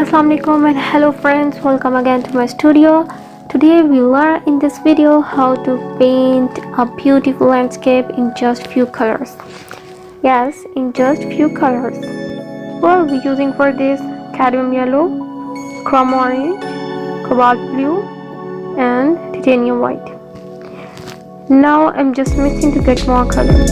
Assalamu alaikum and hello friends, welcome again to my studio. Today we learn in this video how to paint a beautiful landscape in just few colors. Yes, in just few colors. We'll be using for this cadmium yellow, chrome orange, cobalt blue and titanium white. Now I'm just mixing to get more colors.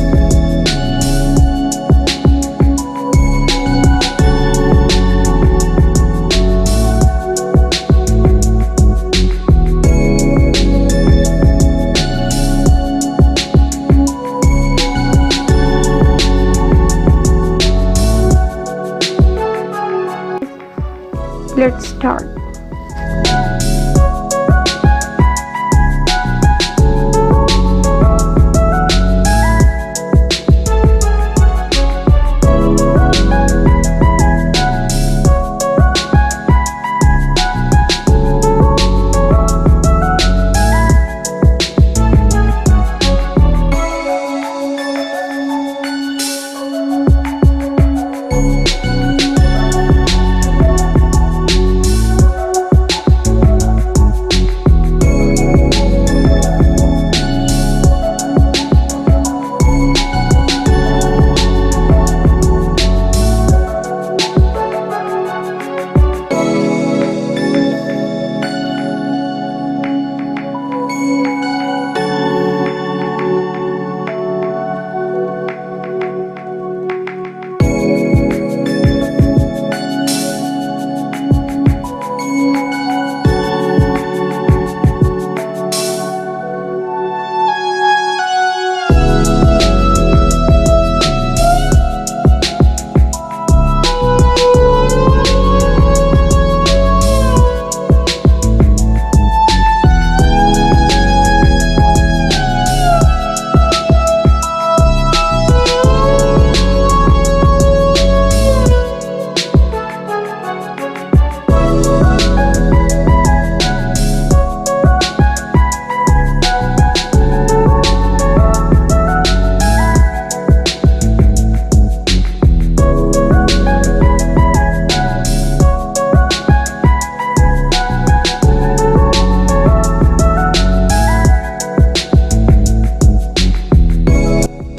Let's start.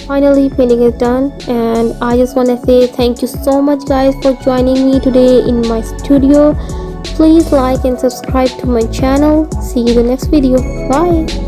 Finally painting is done, and I just want to say thank you so much guys for joining me today in my studio. Please like and subscribe to my channel. See you in the next video. Bye.